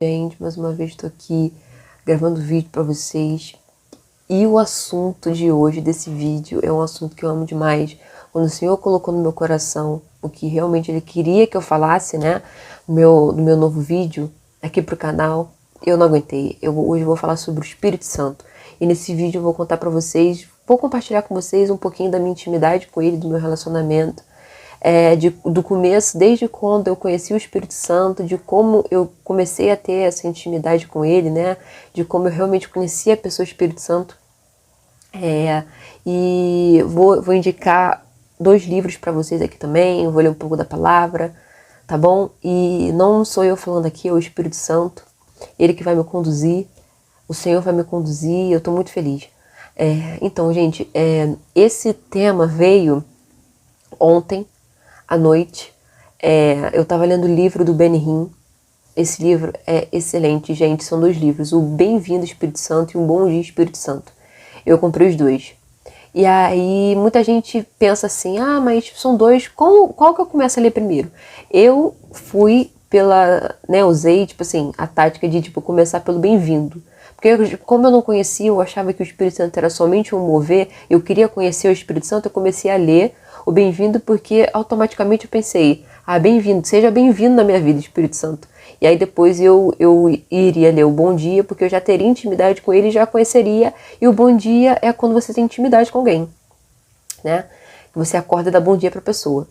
Gente, mais uma vez estou aqui gravando vídeo para vocês. E o assunto de hoje, desse vídeo, é um assunto que eu amo demais. Quando o Senhor colocou no meu coração o que realmente Ele queria que eu falasse, né? No meu novo vídeo aqui pro canal, eu não aguentei. Hoje eu vou falar sobre o Espírito Santo. E nesse vídeo eu vou contar para vocês, vou compartilhar com vocês um pouquinho da minha intimidade com Ele, do meu relacionamento. Do começo, desde quando eu conheci o Espírito Santo, de como eu comecei a ter essa intimidade com Ele, né? De como eu realmente conheci a pessoa Espírito Santo. E vou indicar 2 livros para vocês aqui também, eu vou ler um pouco da palavra, tá bom? E não sou eu falando aqui, é o Espírito Santo, Ele que vai me conduzir, o Senhor vai me conduzir, eu tô muito feliz. Então, gente, esse tema veio ontem à noite. Eu estava lendo o livro do Benny Hinn. Esse livro é excelente, gente. São 2 livros, o Bem-vindo Espírito Santo e um Bom Dia Espírito Santo. Eu comprei os 2. E aí muita gente pensa assim, mas são 2, qual que eu começo a ler primeiro? Eu fui usei, tipo assim, a tática de, começar pelo Bem-vindo. Porque como eu não conhecia, eu achava que o Espírito Santo era somente um mover, eu queria conhecer o Espírito Santo, eu comecei a ler o Bem-vindo porque automaticamente eu pensei, bem-vindo, seja bem-vindo na minha vida, Espírito Santo. E aí depois eu iria ler o Bom Dia, porque eu já teria intimidade com ele e já conheceria. E o Bom Dia é quando você tem intimidade com alguém, né? Você acorda e dá bom dia pra pessoa.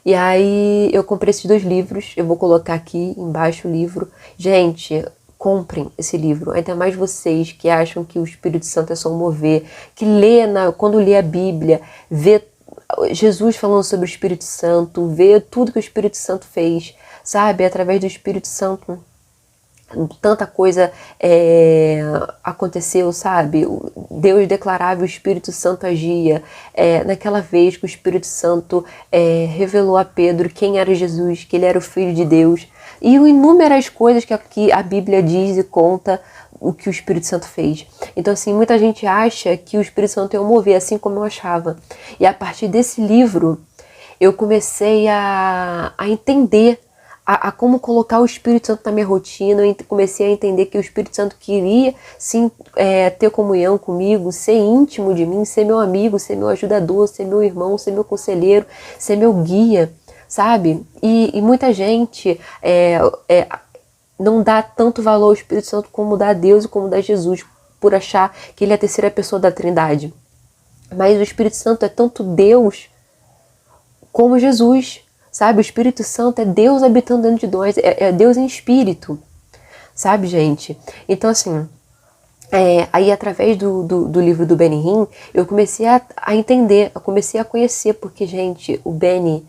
E aí eu comprei esses 2 livros, eu vou colocar aqui embaixo o livro. Gente, comprem esse livro, ainda mais vocês que acham que o Espírito Santo é só um mover, que quando lê a Bíblia, vê Jesus falando sobre o Espírito Santo, vê tudo que o Espírito Santo fez, sabe? Através do Espírito Santo, tanta coisa aconteceu, sabe? Deus declarava, o Espírito Santo agia. Naquela vez que o Espírito Santo revelou a Pedro quem era Jesus, que ele era o Filho de Deus. E inúmeras coisas que a Bíblia diz e conta o que o Espírito Santo fez. Então, assim, muita gente acha que o Espírito Santo é um mover, assim como eu achava. E a partir desse livro, eu comecei a entender a como colocar o Espírito Santo na minha rotina. Eu comecei a entender que o Espírito Santo queria, sim, ter comunhão comigo, ser íntimo de mim, ser meu amigo, ser meu ajudador, ser meu irmão, ser meu conselheiro, ser meu guia, sabe? E muita gente não dá tanto valor ao Espírito Santo como dá a Deus e como dá a Jesus, por achar que ele é a terceira pessoa da Trindade. Mas o Espírito Santo é tanto Deus como Jesus, sabe? O Espírito Santo é Deus habitando dentro de nós, é Deus em espírito, sabe, gente? Então, assim, aí através do livro do Benny Hinn, eu comecei a entender, eu comecei a conhecer, porque, gente, o Benny,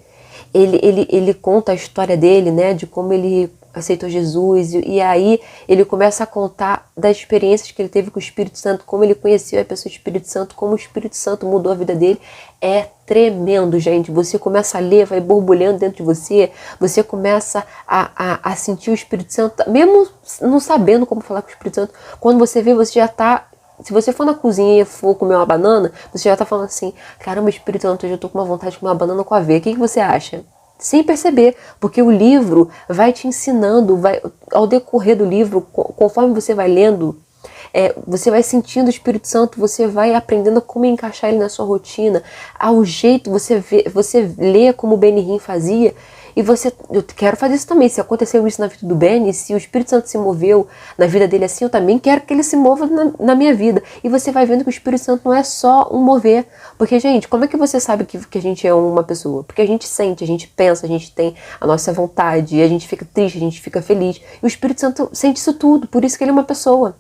ele conta a história dele, né, de como ele aceitou Jesus, e aí ele começa a contar das experiências que ele teve com o Espírito Santo, como ele conheceu a pessoa do Espírito Santo, como o Espírito Santo mudou a vida dele. É tremendo, gente. Você começa a ler, vai borbulhando dentro de você, você começa a sentir o Espírito Santo, mesmo não sabendo como falar com o Espírito Santo. Quando você vê, você já tá... Se você for na cozinha e for comer uma banana, você já tá falando assim, caramba, Espírito Santo, hoje eu tô com uma vontade de comer uma banana com aveia. O que você acha? Sem perceber, porque o livro vai te ensinando, ao decorrer do livro, conforme você vai lendo, você vai sentindo o Espírito Santo, você vai aprendendo como encaixar ele na sua rotina, ao jeito, você lê como o Benny Hinn fazia, e eu quero fazer isso também. Se aconteceu isso na vida do Benny, se o Espírito Santo se moveu na vida dele assim, eu também quero que ele se mova na minha vida. E você vai vendo que o Espírito Santo não é só um mover. Porque, gente, como é que você sabe que a gente é uma pessoa? Porque a gente sente, a gente pensa, a gente tem a nossa vontade, a gente fica triste, a gente fica feliz. E o Espírito Santo sente isso tudo, por isso que ele é uma pessoa.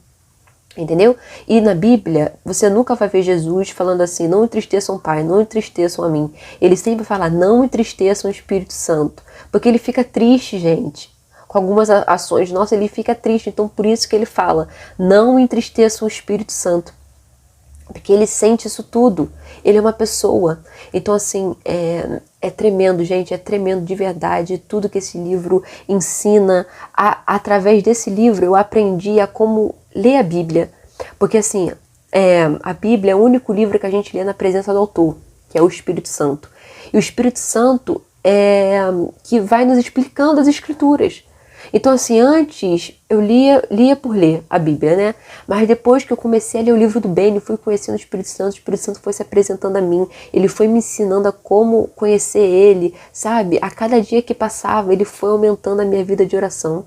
Entendeu? E na Bíblia, você nunca vai ver Jesus falando assim, não entristeçam o Pai, não entristeçam a mim. Ele sempre fala, não entristeçam o Espírito Santo. Porque ele fica triste, gente. Com algumas ações, nossa, ele fica triste. Então, por isso que ele fala, não entristeçam o Espírito Santo. Porque ele sente isso tudo. Ele é uma pessoa. Então, assim, é tremendo, gente. É tremendo de verdade. Tudo que esse livro ensina. Através desse livro, eu aprendi a como ler a Bíblia. Porque, assim, a Bíblia é o único livro que a gente lê na presença do autor, que é o Espírito Santo. E o Espírito Santo que vai nos explicando as Escrituras. Então, assim, antes eu lia por ler a Bíblia, né? Mas depois que eu comecei a ler o livro do Beni, fui conhecendo o Espírito Santo foi se apresentando a mim, ele foi me ensinando a como conhecer ele, sabe? A cada dia que passava, ele foi aumentando a minha vida de oração,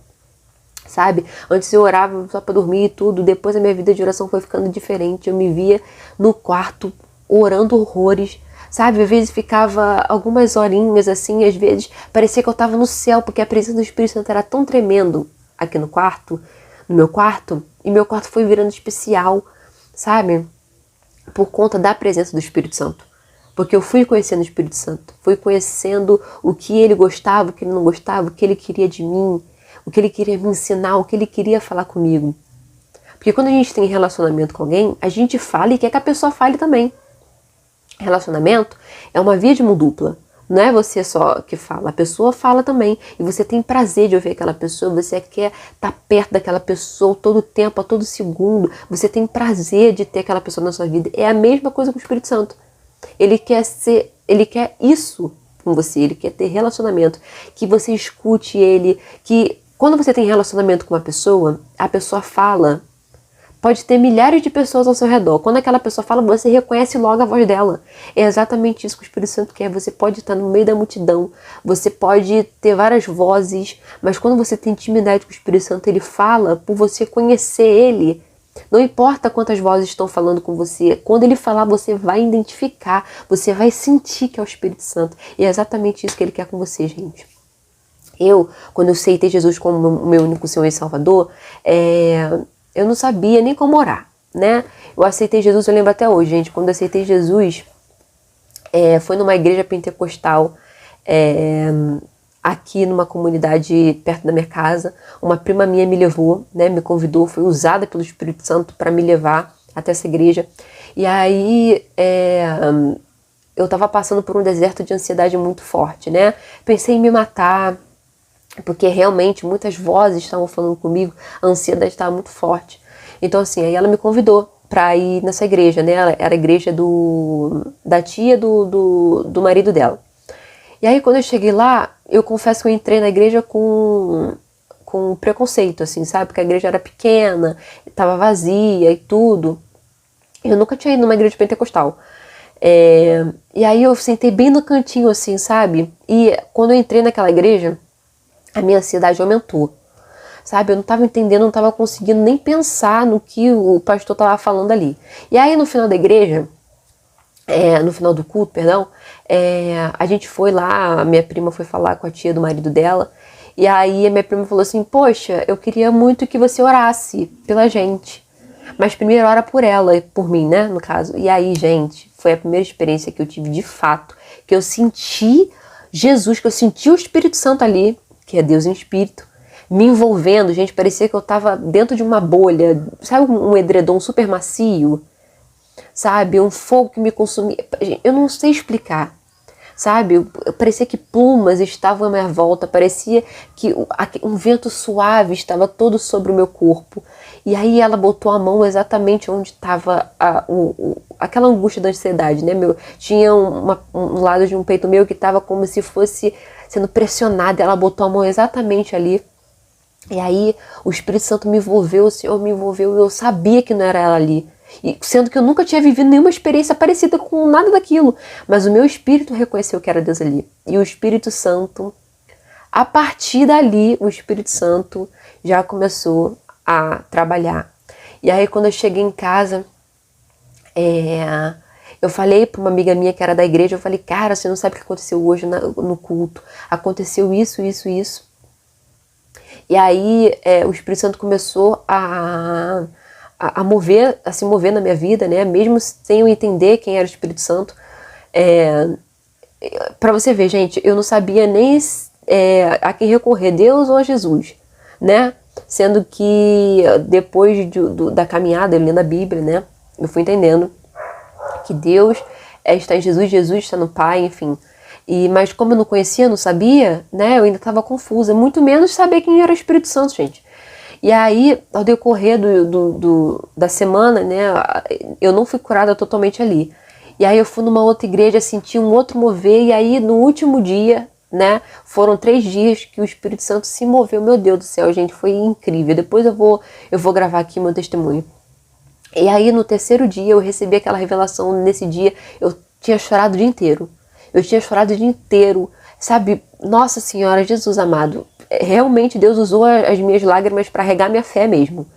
sabe? Antes eu orava só para dormir e tudo, depois a minha vida de oração foi ficando diferente, eu me via no quarto orando horrores, sabe? Às vezes ficava algumas horinhas assim, às vezes parecia que eu estava no céu, porque a presença do Espírito Santo era tão tremendo aqui no quarto, no meu quarto, e meu quarto foi virando especial, sabe? Por conta da presença do Espírito Santo. Porque eu fui conhecendo o Espírito Santo, fui conhecendo o que ele gostava, o que ele não gostava, o que ele queria de mim, o que ele queria me ensinar, o que ele queria falar comigo. Porque quando a gente tem relacionamento com alguém, a gente fala e quer que a pessoa fale também. Relacionamento é uma via de mão dupla. Não é você só que fala, a pessoa fala também. E você tem prazer de ouvir aquela pessoa, você quer estar perto daquela pessoa todo tempo, a todo segundo. Você tem prazer de ter aquela pessoa na sua vida. É a mesma coisa com o Espírito Santo. Ele quer isso com você, ele quer ter relacionamento. Que você escute ele, que quando você tem relacionamento com uma pessoa, a pessoa fala. Pode ter milhares de pessoas ao seu redor. Quando aquela pessoa fala, você reconhece logo a voz dela. É exatamente isso que o Espírito Santo quer. Você pode estar no meio da multidão, você pode ter várias vozes, mas quando você tem intimidade com o Espírito Santo, ele fala por você conhecer ele. Não importa quantas vozes estão falando com você, quando ele falar, você vai identificar, você vai sentir que é o Espírito Santo. E é exatamente isso que ele quer com você, gente. Quando eu aceitei Jesus como meu único Senhor e Salvador, eu não sabia nem como orar, né? Eu aceitei Jesus, eu lembro até hoje, gente, quando eu aceitei Jesus, foi numa igreja pentecostal, aqui numa comunidade perto da minha casa. Uma prima minha me levou, né? Me convidou, foi usada pelo Espírito Santo para me levar até essa igreja. E aí, eu estava passando por um deserto de ansiedade muito forte, né? Pensei em me matar, porque realmente muitas vozes estavam falando comigo, a ansiedade estava muito forte. Então assim, aí ela me convidou para ir nessa igreja, né? Ela era a igreja da tia do marido dela. E aí quando eu cheguei lá, eu confesso que eu entrei na igreja com preconceito, assim, sabe? Porque a igreja era pequena, estava vazia e tudo. Eu nunca tinha ido numa igreja pentecostal. E aí eu sentei bem no cantinho, assim, sabe? E quando eu entrei naquela igreja, a minha ansiedade aumentou, sabe? Eu não estava entendendo, não estava conseguindo nem pensar no que o pastor estava falando ali. E aí no final da igreja, no final do culto, perdão, a gente foi lá, a minha prima foi falar com a tia do marido dela, e aí a minha prima falou assim, poxa, eu queria muito que você orasse pela gente, mas primeiro ora por ela, por mim, né, no caso. E aí, gente, foi a primeira experiência que eu tive de fato, que eu senti Jesus, que eu senti o Espírito Santo ali, que é Deus em Espírito, me envolvendo, gente, parecia que eu tava dentro de uma bolha, sabe, um edredom super macio, sabe, um fogo que me consumia, eu não sei explicar, sabe, parecia que plumas estavam à minha volta, parecia que um vento suave estava todo sobre o meu corpo, e aí ela botou a mão exatamente onde estava aquela angústia da ansiedade, né, tinha um lado de um peito meu que estava como se fosse sendo pressionada, ela botou a mão exatamente ali, e aí o Espírito Santo me envolveu, o Senhor me envolveu, e eu sabia que não era ela ali, e sendo que eu nunca tinha vivido nenhuma experiência parecida com nada daquilo, mas o meu espírito reconheceu que era Deus ali, e o Espírito Santo, a partir dali, o Espírito Santo já começou a trabalhar. E aí quando eu cheguei em casa, eu falei para uma amiga minha que era da igreja, eu falei, cara, você não sabe o que aconteceu hoje no culto. Aconteceu isso, isso, isso. E aí o Espírito Santo começou a se mover na minha vida, né? Mesmo sem eu entender quem era o Espírito Santo. Para você ver, gente, eu não sabia nem a quem recorrer, Deus ou a Jesus, né? Sendo que depois da caminhada, lendo a Bíblia, né? Eu fui entendendo que Deus está em Jesus, Jesus está no Pai, enfim. Mas como eu não conhecia, não sabia, né, eu ainda estava confusa, muito menos saber quem era o Espírito Santo, gente. E aí, ao decorrer da semana, né, eu não fui curada totalmente ali. E aí eu fui numa outra igreja, senti um outro mover, e aí no último dia, né? Foram 3 dias que o Espírito Santo se moveu. Meu Deus do céu, gente, foi incrível. Depois eu vou gravar aqui meu testemunho. E aí no 3º dia eu recebi aquela revelação. Nesse dia eu tinha chorado o dia inteiro. Eu tinha chorado o dia inteiro, sabe? Nossa Senhora, Jesus amado. Realmente Deus usou as minhas lágrimas para regar minha fé mesmo,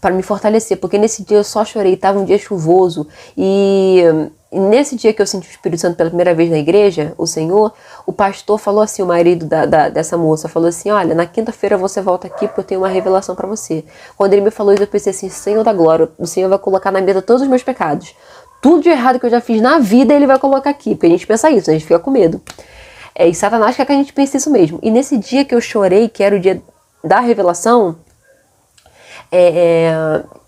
para me fortalecer, porque nesse dia eu só chorei, estava um dia chuvoso, e nesse dia que eu senti o Espírito Santo pela primeira vez na igreja, o Senhor, o pastor falou assim, o marido dessa moça, falou assim, olha, na quinta-feira você volta aqui porque eu tenho uma revelação para você. Quando ele me falou isso, eu pensei assim, Senhor da glória, o Senhor vai colocar na mesa todos os meus pecados. Tudo de errado que eu já fiz na vida, ele vai colocar aqui, porque a gente pensa isso, a gente fica com medo. E Satanás quer que a gente pense isso mesmo. E nesse dia que eu chorei, que era o dia da revelação,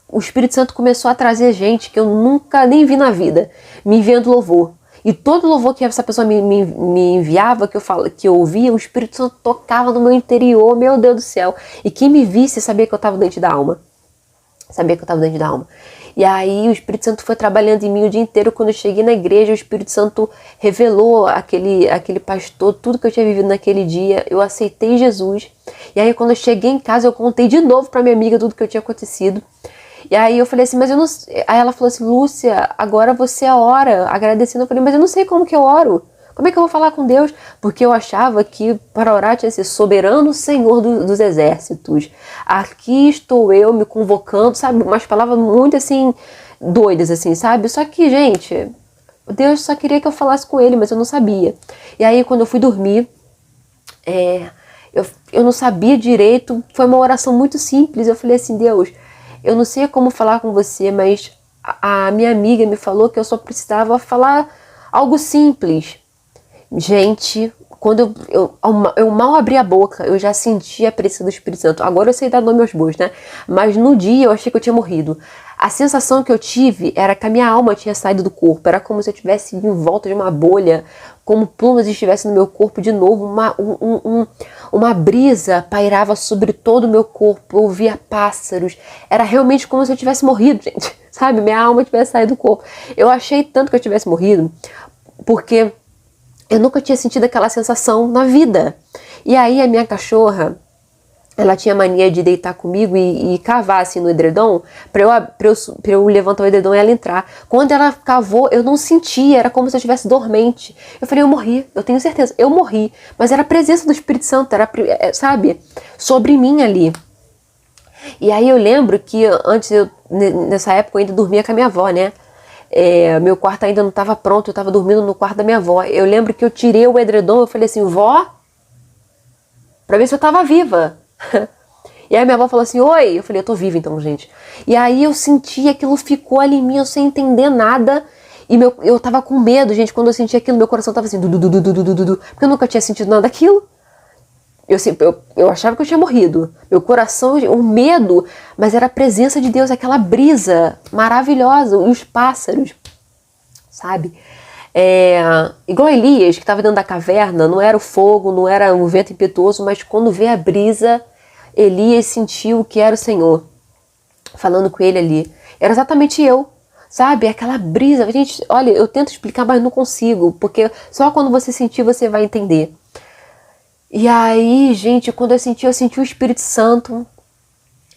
o Espírito Santo começou a trazer gente que eu nunca nem vi na vida, me enviando louvor. E todo louvor que essa pessoa me enviava, que eu ouvia, o Espírito Santo tocava no meu interior, meu Deus do céu. E quem me visse sabia que eu estava dentro da alma. Sabia que eu estava dentro da alma. E aí o Espírito Santo foi trabalhando em mim o dia inteiro. Quando eu cheguei na igreja, o Espírito Santo revelou aquele pastor, tudo que eu tinha vivido naquele dia. Eu aceitei Jesus. E aí quando eu cheguei em casa, eu contei de novo pra minha amiga tudo que eu tinha acontecido. E aí eu falei assim, mas eu não... Aí ela falou assim, Lúcia, agora você ora, agradecendo. Eu falei, mas eu não sei como que eu oro. Como é que eu vou falar com Deus? Porque eu achava que para orar tinha que ser soberano Senhor dos exércitos. Aqui estou eu me convocando, sabe? Umas palavras muito assim, doidas assim, sabe? Só que, gente, Deus só queria que eu falasse com ele, mas eu não sabia. E aí quando eu fui dormir, eu não sabia direito, foi uma oração muito simples. Eu falei assim, Deus, eu não sei como falar com você, mas a minha amiga me falou que eu só precisava falar algo simples. Gente, quando eu mal abri a boca, eu já senti a presença do Espírito Santo. Agora eu sei dar nome aos bois, né? Mas no dia eu achei que eu tinha morrido. A sensação que eu tive era que a minha alma tinha saído do corpo. Era como se eu estivesse em volta de uma bolha, como plumas estivessem no meu corpo de novo. Uma brisa pairava sobre todo o meu corpo. Eu ouvia pássaros. Era realmente como se eu tivesse morrido, gente. Sabe? Minha alma tivesse saído do corpo. Eu achei tanto que eu tivesse morrido, porque eu nunca tinha sentido aquela sensação na vida. E aí a minha cachorra, ela tinha mania de deitar comigo e cavar assim no edredom, pra eu levantar o edredom e ela entrar. Quando ela cavou, eu não sentia, era como se eu estivesse dormente. Eu falei, eu morri, eu tenho certeza, eu morri. Mas era a presença do Espírito Santo, era, sabe, sobre mim ali. E aí eu lembro que antes, nessa época eu ainda dormia com a minha avó, né? Meu quarto ainda não estava pronto, eu estava dormindo no quarto da minha avó. Eu lembro que eu tirei o edredom, eu falei assim, vó, pra ver se eu estava viva. E aí minha avó falou assim, oi, eu falei, eu tô viva então, gente. E aí eu senti, aquilo ficou ali em mim, eu sem entender nada. E eu tava com medo, gente, quando eu senti aquilo, meu coração tava assim, porque eu nunca tinha sentido nada daquilo. Eu achava que eu tinha morrido. Meu coração, o medo, mas era a presença de Deus, aquela brisa maravilhosa, e os pássaros, sabe? Igual Elias, que estava dentro da caverna, não era o fogo, não era um vento impetuoso, mas quando veio a brisa, Elias sentiu que era o Senhor falando com ele ali. Era exatamente eu, sabe? Aquela brisa. Gente, olha, eu tento explicar, mas não consigo, porque só quando você sentir, você vai entender. E aí, gente, quando eu senti o Espírito Santo.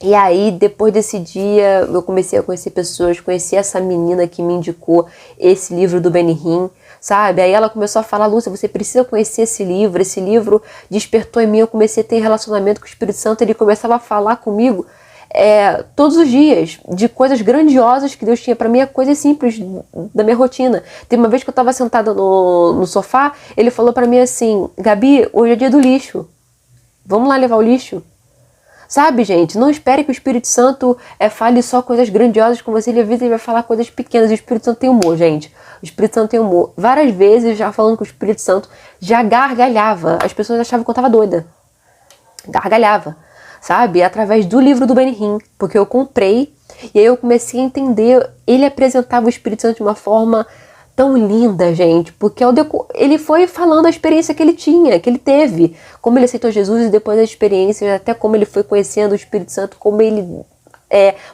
E aí, depois desse dia, eu comecei a conhecer pessoas, conheci essa menina que me indicou esse livro do Benny Hinn, sabe? Aí ela começou a falar, Lúcia, você precisa conhecer esse livro despertou em mim, eu comecei a ter relacionamento com o Espírito Santo, ele começava a falar comigo todos os dias, de coisas grandiosas que Deus tinha para mim, coisas simples da minha rotina. Tem uma vez que eu estava sentada no sofá, ele falou para mim assim, Gabi, hoje é dia do lixo, vamos lá levar o lixo? Sabe, gente, não espere que o Espírito Santo fale só coisas grandiosas com você, às vezes ele vai falar coisas pequenas. O Espírito Santo tem humor, gente. O Espírito Santo tem humor. Várias vezes, já falando com o Espírito Santo, já gargalhava. As pessoas achavam que eu estava doida. Gargalhava, sabe? Através do livro do Benny Hinn, porque eu comprei e aí eu comecei a entender. Ele apresentava o Espírito Santo de uma forma tão linda, gente, porque ele foi falando a experiência que ele tinha, que ele teve, como ele aceitou Jesus e depois a experiência, até como ele foi conhecendo o Espírito Santo, como ele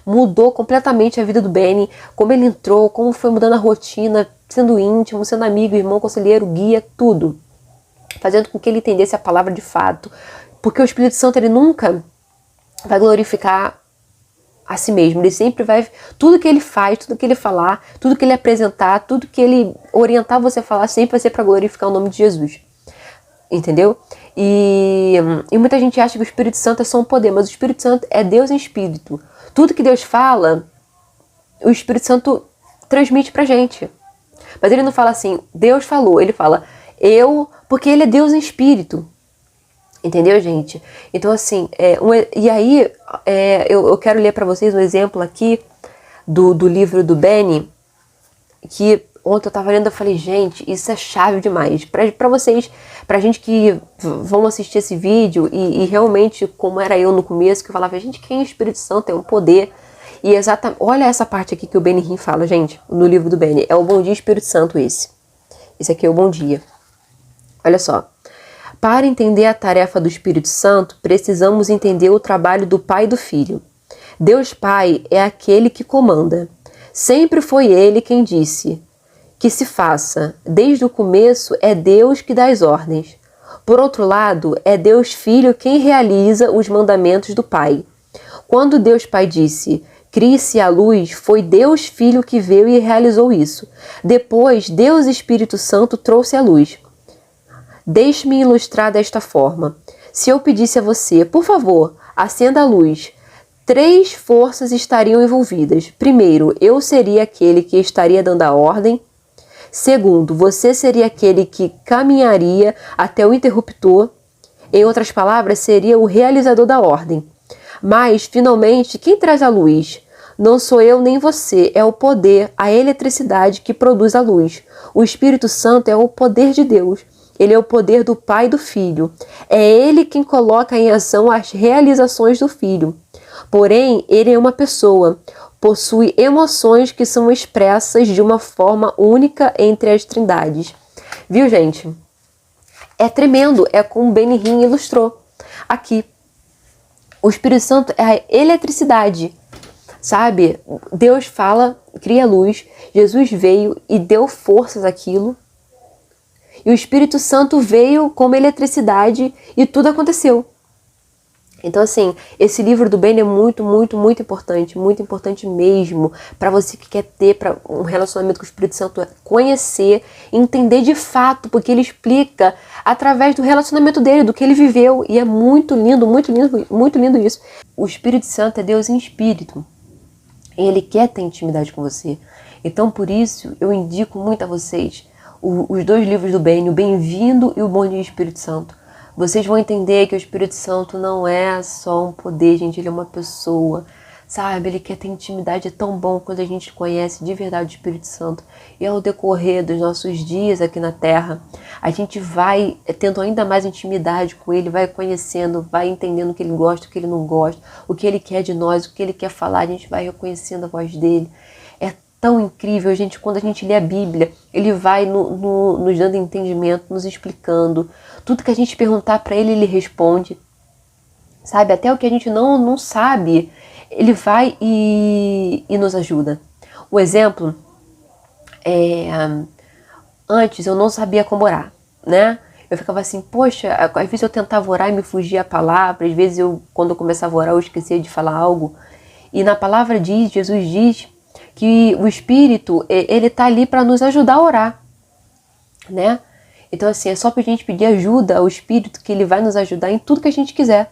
mudou completamente a vida do Benny, como ele entrou, como foi mudando a rotina, sendo íntimo, sendo amigo, irmão, conselheiro, guia, tudo. fazendo com que ele entendesse a palavra de fato. Porque o Espírito Santo, ele nunca vai glorificar a si mesmo. Ele sempre vai... Tudo que ele faz, tudo que ele falar, tudo que ele apresentar, tudo que ele orientar você a falar, sempre vai ser para glorificar o nome de Jesus. Entendeu? E muita gente acha que o Espírito Santo é só um poder, mas o Espírito Santo é Deus em espírito. Tudo que Deus fala, o Espírito Santo transmite pra gente. Mas ele não fala assim, Deus falou, ele fala porque ele é Deus em espírito. Entendeu, gente? Então, assim, e aí eu quero ler para vocês um exemplo aqui do livro do Benny, que ontem eu tava lendo e falei, gente, isso é chave demais. Pra vocês, pra gente que vão assistir esse vídeo e realmente, como era eu no começo, que eu falava, gente, quem é o Espírito Santo? É um poder. E exatamente, olha essa parte aqui que o Benny Hinn fala, gente, no livro do Benny. É o Bom Dia Espírito Santo esse. Esse aqui é o Bom Dia. Olha só. Para entender a tarefa do Espírito Santo, precisamos entender o trabalho do Pai e do Filho. Deus Pai é aquele que comanda. Sempre foi Ele quem disse que se faça. Desde o começo é Deus que dá as ordens. Por outro lado, é Deus Filho quem realiza os mandamentos do Pai. Quando Deus Pai disse, crie-se a luz, foi Deus Filho que veio e realizou isso. Depois, Deus Espírito Santo trouxe a luz. Deixe-me ilustrar desta forma. Se eu pedisse a você, por favor, acenda a luz, 3 forças estariam envolvidas. Primeiro, eu seria aquele que estaria dando a ordem. Segundo, você seria aquele que caminharia até o interruptor. Em outras palavras, seria o realizador da ordem. Mas, finalmente, quem traz a luz? Não sou eu nem você, é o poder, a eletricidade que produz a luz. O Espírito Santo é o poder de Deus. Ele é o poder do Pai e do Filho. É Ele quem coloca em ação as realizações do Filho. Porém, Ele é uma pessoa. Possui emoções que são expressas de uma forma única entre as trindades. Viu, gente? É tremendo. É como o Benny Hinn ilustrou aqui. O Espírito Santo é a eletricidade. Sabe? Deus fala, cria luz. Jesus veio e deu forças àquilo. E o Espírito Santo veio como eletricidade e tudo aconteceu. Então, assim, esse livro do Benny é muito, muito, muito importante mesmo, para você que quer ter um relacionamento com o Espírito Santo, conhecer, entender de fato, porque ele explica através do relacionamento dele, do que ele viveu, e é muito lindo, muito lindo, muito lindo isso. O Espírito Santo é Deus em espírito, e ele quer ter intimidade com você. Então, por isso, eu indico muito a vocês os 2 livros do Benny, o Bem-vindo e o Bom Dia Espírito Santo. Vocês vão entender que o Espírito Santo não é só um poder, gente, ele é uma pessoa, sabe? Ele quer ter intimidade, é tão bom quando a gente conhece de verdade o Espírito Santo. E ao decorrer dos nossos dias aqui na Terra, a gente vai tendo ainda mais intimidade com ele, vai conhecendo, vai entendendo o que ele gosta, o que ele não gosta, o que ele quer de nós, o que ele quer falar, a gente vai reconhecendo a voz dele. É tão incrível, gente, quando a gente lê a Bíblia, ele vai nos dando entendimento, nos explicando. Tudo que a gente perguntar para ele, ele responde. Sabe? Até o que a gente não sabe, ele vai e nos ajuda. O exemplo antes eu não sabia como orar, né? Eu ficava assim, poxa, às vezes eu tentava orar e me fugia a palavra, às vezes quando eu começava a orar, eu esquecia de falar algo. E na palavra Jesus diz que o Espírito, ele tá ali para nos ajudar a orar, né? Então, assim, é só pra gente pedir ajuda ao Espírito, que ele vai nos ajudar em tudo que a gente quiser,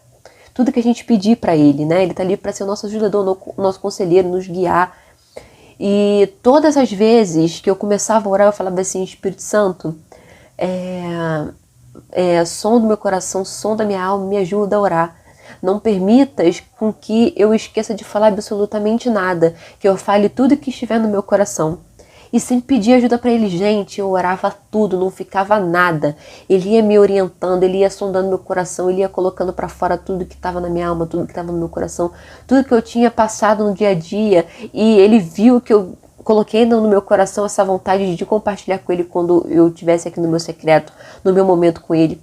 tudo que a gente pedir para ele, né? Ele tá ali para ser o nosso ajudador, nosso conselheiro, nos guiar. E todas as vezes que eu começava a orar, eu falava assim, Espírito Santo, som do meu coração, som da minha alma, me ajuda a orar. Não permitas com que eu esqueça de falar absolutamente nada, que eu fale tudo que estiver no meu coração. E sempre pedia ajuda para ele, gente, eu orava tudo, não ficava nada. Ele ia me orientando, ele ia sondando meu coração, ele ia colocando para fora tudo que estava na minha alma, tudo que estava no meu coração, tudo que eu tinha passado no dia a dia. E ele viu que eu coloquei no meu coração essa vontade de compartilhar com ele quando eu estivesse aqui no meu secreto, no meu momento com ele.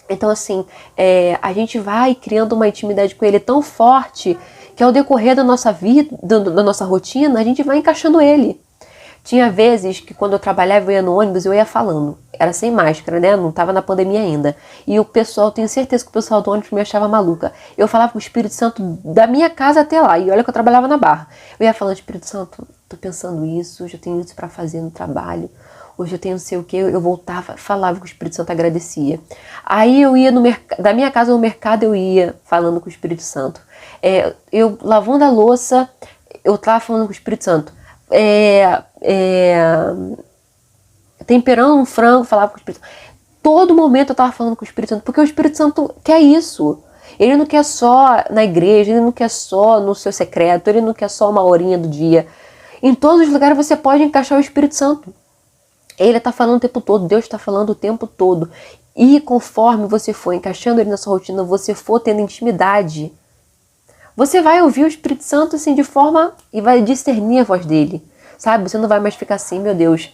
Então, assim, a gente vai criando uma intimidade com ele tão forte que ao decorrer da nossa vida, da nossa rotina, a gente vai encaixando ele. Tinha vezes que quando eu trabalhava, eu ia no ônibus, eu ia falando. era sem máscara, né? Não tava na pandemia ainda. E o pessoal, tenho certeza que o pessoal do ônibus me achava maluca. Eu falava com o Espírito Santo da minha casa até lá. E olha que eu trabalhava na Barra. Eu ia falando, Espírito Santo, tô pensando isso, hoje eu tenho isso pra fazer no trabalho. Hoje eu tenho não sei o que. Eu voltava, falava com o Espírito Santo, agradecia. Aí eu ia no mercado, da minha casa ao mercado eu ia falando com o Espírito Santo. Eu lavando a louça, eu tava falando com o Espírito Santo. Temperando um frango, falava com o Espírito Santo. Todo momento eu tava falando com o Espírito Santo, porque o Espírito Santo quer isso. Ele não quer só na igreja, ele não quer só no seu secreto, ele não quer só uma horinha do dia. Em todos os lugares você pode encaixar o Espírito Santo. Ele tá falando o tempo todo, Deus está falando o tempo todo. E conforme você for encaixando ele na sua rotina, você for tendo intimidade, você vai ouvir o Espírito Santo assim de forma e vai discernir a voz dele, sabe? Você não vai mais ficar assim, meu Deus,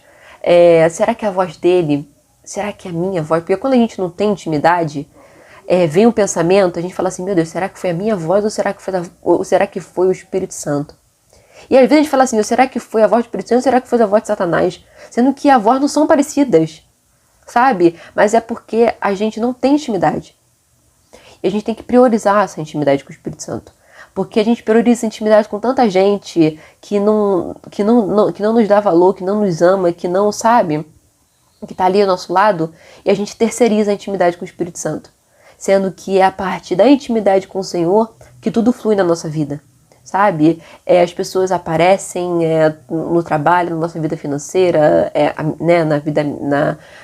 será que é a voz dele? Será que é a minha voz? Porque quando a gente não tem intimidade, vem um pensamento, a gente fala assim, meu Deus, será que foi a minha voz ou será que foi o Espírito Santo? E às vezes a gente fala assim, será que foi a voz do Espírito Santo ou será que foi a voz de Satanás? Sendo que as vozes não são parecidas, sabe? Mas é porque a gente não tem intimidade. E a gente tem que priorizar essa intimidade com o Espírito Santo. Porque a gente prioriza a intimidade com tanta gente que não nos dá valor, que não nos ama, que não sabe, que está ali ao nosso lado, e a gente terceiriza a intimidade com o Espírito Santo. Sendo que é a partir da intimidade com o Senhor que tudo flui na nossa vida. Sabe? As pessoas aparecem no trabalho, na nossa vida financeira, né,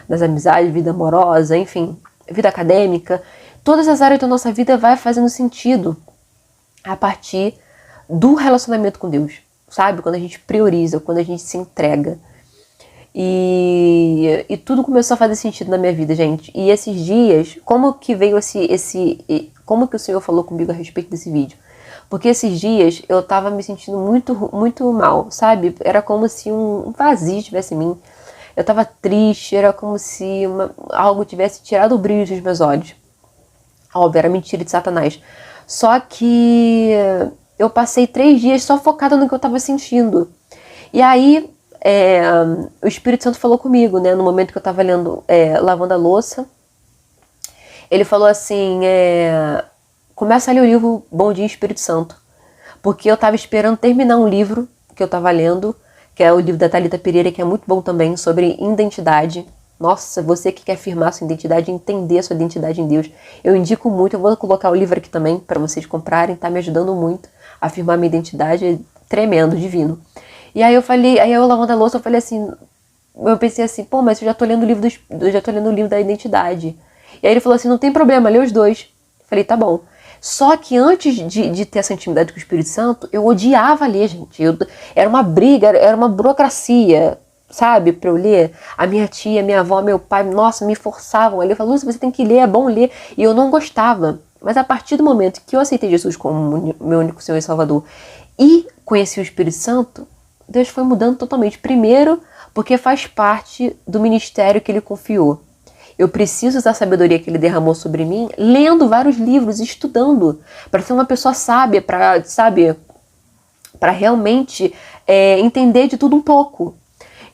nas amizades, vida amorosa, enfim, vida acadêmica. Todas as áreas da nossa vida vai fazendo sentido a partir do relacionamento com Deus, sabe? Quando a gente prioriza, quando a gente se entrega. E tudo começou a fazer sentido na minha vida, gente. E esses dias, como que veio como que o Senhor falou comigo a respeito desse vídeo? Porque esses dias eu tava me sentindo muito, muito mal, sabe? Era como se um vazio estivesse em mim. Eu tava triste, era como se algo tivesse tirado o brilho dos meus olhos. Óbvio, era mentira de Satanás. Só que eu passei 3 dias só focada no que eu tava sentindo. E aí, o Espírito Santo falou comigo, né? No momento que eu tava lavando a louça. Ele falou assim, começa a ler o livro Bom Dia Espírito Santo. Porque eu tava esperando terminar um livro que eu tava lendo, que é o livro da Thalita Pereira, que é muito bom também, sobre identidade. Nossa, você que quer afirmar sua identidade, entender a sua identidade em Deus, eu indico muito, eu vou colocar o livro aqui também para vocês comprarem, tá me ajudando muito a afirmar minha identidade, é tremendo, divino. E aí eu lavando a louça, eu pensei assim, pô, mas eu já tô lendo o livro da identidade. E aí ele falou assim, não tem problema, lê os dois. Eu falei, tá bom. Só que antes de ter essa intimidade com o Espírito Santo, eu odiava ler, gente. Era uma briga, era uma burocracia, sabe, pra eu ler. A minha tia, minha avó, meu pai, nossa, me forçavam a ler. Eu falava, Lúcia, você tem que ler, é bom ler. E eu não gostava. Mas a partir do momento que eu aceitei Jesus como meu único Senhor e Salvador e conheci o Espírito Santo, Deus foi mudando totalmente. Primeiro, porque faz parte do ministério que Ele confiou. Eu preciso da sabedoria que Ele derramou sobre mim, lendo vários livros, estudando, para ser uma pessoa sábia, para realmente entender de tudo um pouco.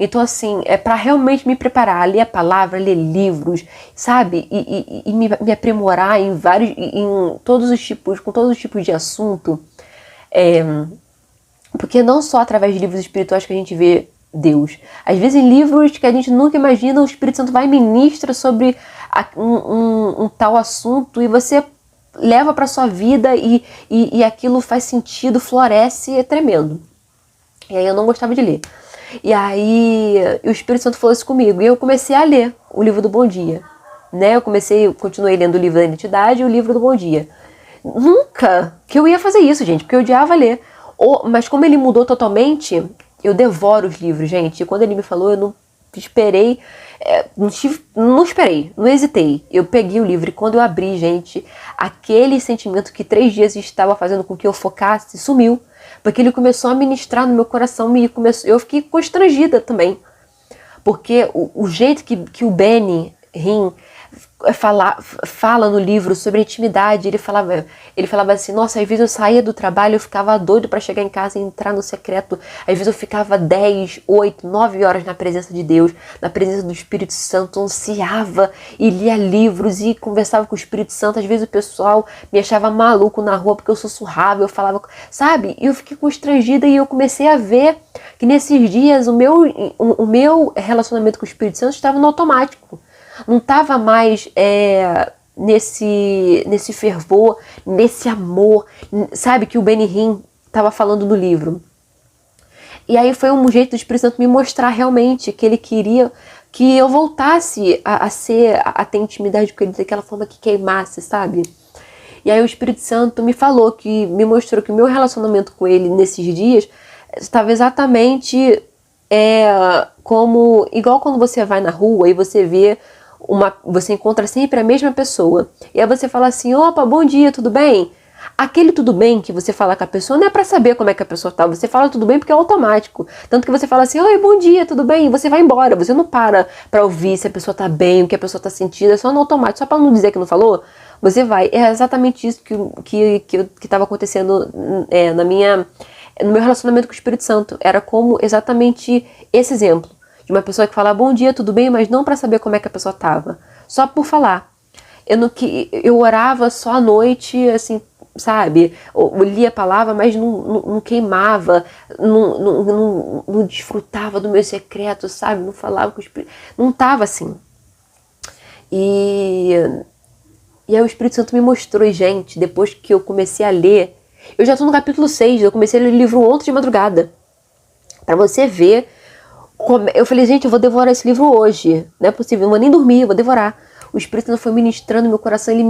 Então, assim, para realmente me preparar a ler a palavra, ler livros, sabe? E me aprimorar com todos os tipos de assunto. Porque não só através de livros espirituais que a gente vê Deus. Às vezes em livros que a gente nunca imagina, o Espírito Santo vai e ministra sobre um tal assunto e você leva para sua vida e aquilo faz sentido, floresce, é tremendo. E aí eu não gostava de ler. E aí o Espírito Santo falou isso comigo e eu comecei a ler o livro do Bom Dia. Né? Eu continuei lendo o livro da Identidade e o livro do Bom Dia. Nunca que eu ia fazer isso, gente, porque eu odiava ler. Mas como ele mudou totalmente, eu devoro os livros, gente. E quando ele me falou, eu não esperei, não hesitei. Eu peguei o livro e quando eu abri, gente, aquele sentimento que 3 dias estava fazendo com que eu focasse, sumiu. Porque ele começou a ministrar no meu coração, eu fiquei constrangida também. Porque o jeito que o Benny Hinn fala no livro sobre intimidade. Ele falava assim, nossa, às vezes eu saía do trabalho, eu ficava doido para chegar em casa e entrar no secreto. Às vezes eu ficava 10, 8, 9 horas na presença de Deus, na presença do Espírito Santo, ansiava e lia livros e conversava com o Espírito Santo. Às vezes o pessoal me achava maluco na rua porque eu sussurrava, eu falava, sabe? E eu fiquei constrangida e eu comecei a ver que nesses dias o meu relacionamento com o Espírito Santo estava no automático. Não estava mais nesse fervor, nesse amor, sabe, que o Benny Hinn estava falando no livro. E aí foi um jeito do Espírito Santo me mostrar realmente que ele queria que eu voltasse a ter intimidade com ele daquela forma que queimasse, sabe? E aí o Espírito Santo me falou, me mostrou que o meu relacionamento com ele nesses dias estava exatamente igual quando você vai na rua e você vê você encontra sempre a mesma pessoa. E aí você fala assim, opa, bom dia, tudo bem? Aquele tudo bem que você fala com a pessoa não é pra saber como é que a pessoa tá. Você fala tudo bem porque é automático. Tanto que você fala assim, oi, bom dia, tudo bem? E você vai embora. Você não para pra ouvir se a pessoa tá bem, o que a pessoa tá sentindo. É só no automático. Só pra não dizer que não falou, você vai. É exatamente isso que tava acontecendo no meu relacionamento com o Espírito Santo. Era como exatamente esse exemplo. De uma pessoa que fala, bom dia, tudo bem? Mas não pra saber como é que a pessoa tava. Só por falar. Eu orava só à noite, assim, sabe? Eu lia a palavra, mas não queimava, não desfrutava do meu secreto, sabe? Não falava com o Espírito. Não tava assim. E aí o Espírito Santo me mostrou, e gente, depois que eu comecei a ler, eu já tô no capítulo 6, eu comecei a ler o livro ontem de madrugada. Pra você ver. Eu falei, gente, eu vou devorar esse livro hoje. Não é possível, eu não vou nem dormir, eu vou devorar. O Espírito Santo foi ministrando no meu coração, ele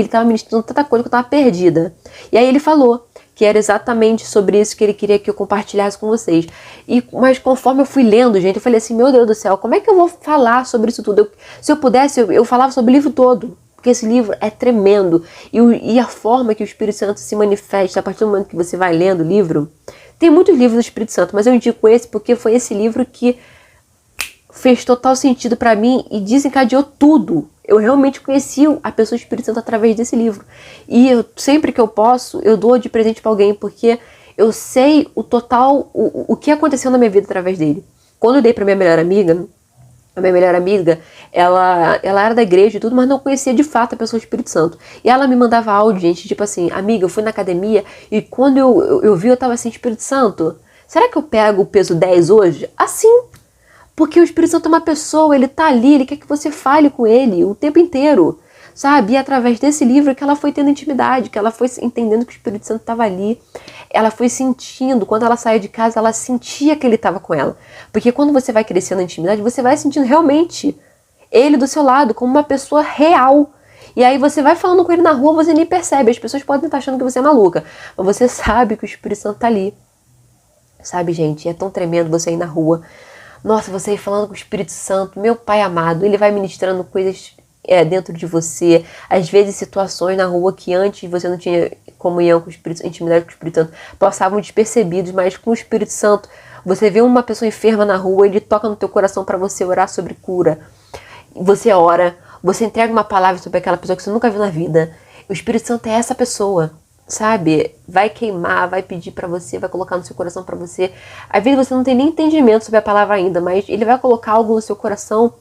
estava ministrando tanta coisa que eu estava perdida. E aí ele falou que era exatamente sobre isso que ele queria que eu compartilhasse com vocês. Mas conforme eu fui lendo, gente, eu falei assim, meu Deus do céu, como é que eu vou falar sobre isso tudo? Se eu pudesse, eu falava sobre o livro todo. Porque esse livro é tremendo. E a forma que o Espírito Santo se manifesta a partir do momento que você vai lendo o livro. Tem muitos livros do Espírito Santo, mas eu indico esse porque foi esse livro que fez total sentido pra mim e desencadeou tudo. Eu realmente conheci a pessoa do Espírito Santo através desse livro. E sempre que eu posso, eu dou de presente pra alguém, porque eu sei o que aconteceu na minha vida através dele. Quando eu dei pra minha melhor amiga, a minha melhor amiga, ela era da igreja e tudo, mas não conhecia de fato a pessoa do Espírito Santo. E ela me mandava áudio, gente, tipo assim, amiga, eu fui na academia e quando eu vi, eu tava assim, Espírito Santo, será que eu pego o peso 10 hoje? Assim, porque o Espírito Santo é uma pessoa, ele tá ali, ele quer que você fale com ele o tempo inteiro, sabe? E através desse livro que ela foi tendo intimidade, que ela foi entendendo que o Espírito Santo estava ali. Ela foi sentindo, quando ela saía de casa, ela sentia que ele estava com ela. Porque quando você vai crescendo na intimidade, você vai sentindo realmente ele do seu lado, como uma pessoa real. E aí você vai falando com ele na rua, você nem percebe. As pessoas podem estar achando que você é maluca, mas você sabe que o Espírito Santo está ali. Sabe, gente? É tão tremendo você ir na rua. Nossa, você ir falando com o Espírito Santo, meu Pai amado, ele vai ministrando coisas dentro de você, às vezes situações na rua que antes você não tinha comunhão com o Espírito Santo, intimidade com o Espírito Santo, passavam despercebidos, mas com o Espírito Santo, você vê uma pessoa enferma na rua, ele toca no teu coração para você orar sobre cura, você ora, você entrega uma palavra sobre aquela pessoa que você nunca viu na vida, o Espírito Santo é essa pessoa, sabe? Vai queimar, vai pedir pra você, vai colocar no seu coração pra você, às vezes você não tem nem entendimento sobre a palavra ainda, mas ele vai colocar algo no seu coração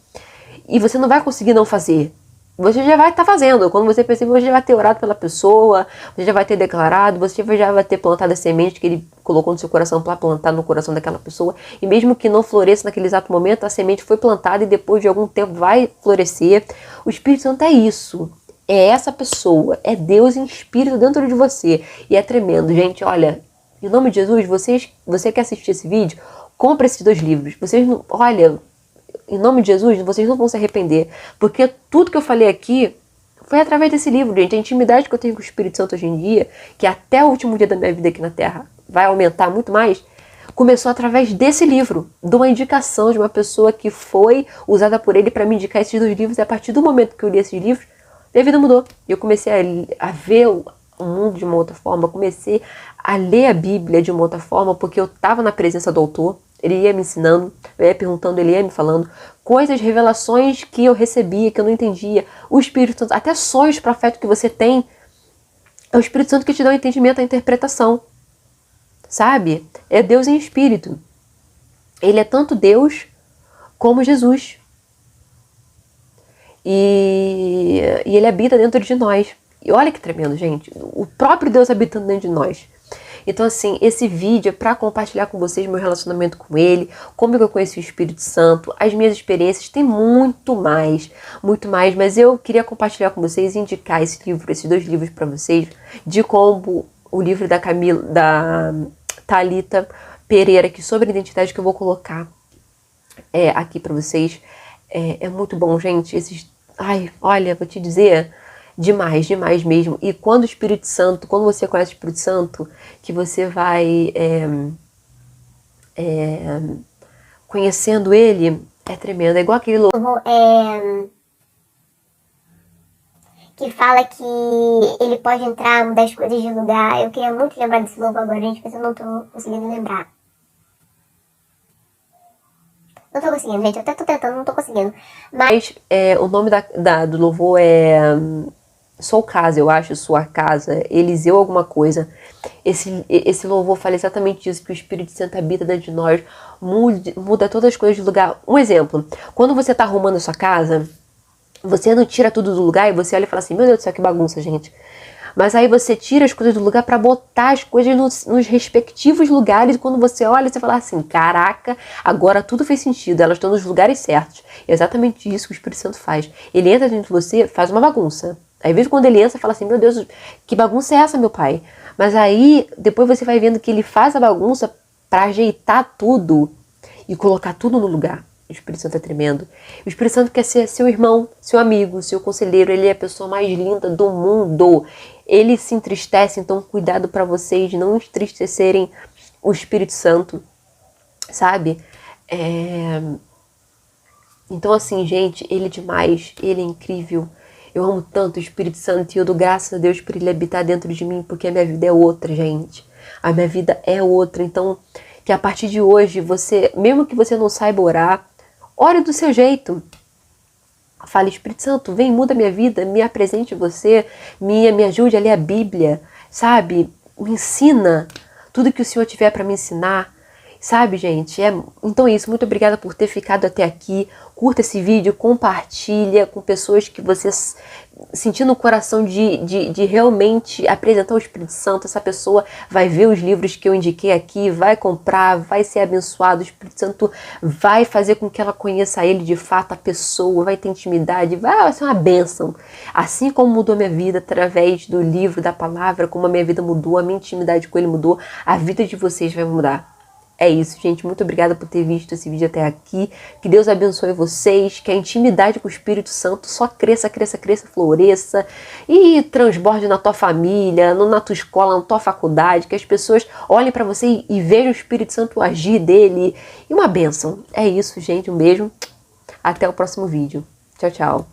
e você não vai conseguir não fazer. Você já vai estar fazendo. Quando você perceber, você já vai ter orado pela pessoa, você já vai ter declarado, você já vai ter plantado a semente que ele colocou no seu coração para plantar no coração daquela pessoa. E mesmo que não floresça naquele exato momento, a semente foi plantada e depois de algum tempo vai florescer. O Espírito Santo é isso. É essa pessoa. É Deus em espírito dentro de você. E é tremendo. Gente, olha, em nome de Jesus, você quer assistir esse vídeo? Compre esses 2 livros. Vocês não... Olha... Em nome de Jesus, vocês não vão se arrepender. Porque tudo que eu falei aqui foi através desse livro, gente. A intimidade que eu tenho com o Espírito Santo hoje em dia, que até o último dia da minha vida aqui na Terra vai aumentar muito mais, começou através desse livro. De uma indicação de uma pessoa que foi usada por ele para me indicar esses 2 livros. E a partir do momento que eu li esses livros, minha vida mudou. Eu comecei a ver o mundo de uma outra forma. Eu comecei a ler a Bíblia de uma outra forma, porque eu estava na presença do autor. ele ia me ensinando, eu ia perguntando, ele ia me falando coisas, revelações que eu recebia, que eu não entendia. O Espírito Santo, até sonhos proféticos que você tem, é o Espírito Santo que te dá o entendimento, a interpretação. Sabe? É Deus em espírito. Ele é tanto Deus como Jesus. E ele habita dentro de nós. E olha que tremendo, gente. O próprio Deus habitando dentro de nós. Então, assim, esse vídeo é para compartilhar com vocês meu relacionamento com ele, como eu conheci o Espírito Santo, as minhas experiências, tem muito mais, mas eu queria compartilhar com vocês e indicar esse livro, esses 2 livros para vocês, de como o livro da Thalita Pereira, que sobre identidade, que eu vou colocar aqui para vocês. É muito bom, gente. Ai, olha, vou te dizer, demais mesmo. E quando o Espírito Santo, quando você conhece o Espírito Santo, que você vai conhecendo ele, é tremendo. É igual aquele louvor que fala que ele pode entrar, mudar as coisas de lugar. Eu queria muito lembrar desse louvor agora, gente, mas eu não tô conseguindo lembrar. Não tô conseguindo, gente. Eu até tô tentando, não tô conseguindo. Mas o nome do louvor é Sou Casa, eu acho, Sua Casa, Eliseu alguma coisa. Esse louvor fala exatamente isso, que o Espírito Santo habita dentro de nós, muda todas as coisas de lugar. Um exemplo, quando você tá arrumando a sua casa, você não tira tudo do lugar e você olha e fala assim, meu Deus do céu, que bagunça, gente. Mas aí você tira as coisas do lugar para botar as coisas nos respectivos lugares. E quando você olha, você fala assim, caraca, agora tudo fez sentido. Elas estão nos lugares certos. É exatamente isso que o Espírito Santo faz. Ele entra dentro de você, faz uma bagunça. Aí, às vezes, quando ele entra, fala assim, meu Deus, que bagunça é essa, meu pai? Mas aí, depois você vai vendo que ele faz a bagunça para ajeitar tudo e colocar tudo no lugar. O Espírito Santo é tremendo. O Espírito Santo quer ser seu irmão, seu amigo, seu conselheiro. Ele é a pessoa mais linda do mundo. Ele se entristece, então cuidado para vocês não entristecerem o Espírito Santo, sabe? Então, assim, gente, ele é demais, ele é incrível. Eu amo tanto o Espírito Santo e eu dou graças a Deus por ele habitar dentro de mim, porque a minha vida é outra, gente. A minha vida é outra. Então, que a partir de hoje, você, mesmo que você não saiba orar, ore do seu jeito. Fale, Espírito Santo, vem, muda minha vida, me apresente você, me ajude a ler a Bíblia, sabe? Me ensina tudo que o Senhor tiver para me ensinar, sabe, gente? Então é isso, muito obrigada por ter ficado até aqui. Curta esse vídeo, compartilha com pessoas que você sentir no coração de realmente apresentar o Espírito Santo. Essa pessoa vai ver os livros que eu indiquei aqui, vai comprar, vai ser abençoado. O Espírito Santo vai fazer com que ela conheça ele de fato, a pessoa, vai ter intimidade, vai ser uma bênção. Assim como mudou minha vida através do livro, da palavra, como a minha vida mudou, a minha intimidade com ele mudou, a vida de vocês vai mudar. É isso, gente. Muito obrigada por ter visto esse vídeo até aqui. Que Deus abençoe vocês. Que a intimidade com o Espírito Santo só cresça, floresça e transborde na tua família, na tua escola, na tua faculdade. Que as pessoas olhem para você e vejam o Espírito Santo agir dele. E uma bênção. É isso, gente. Um beijo. Até o próximo vídeo. Tchau, tchau.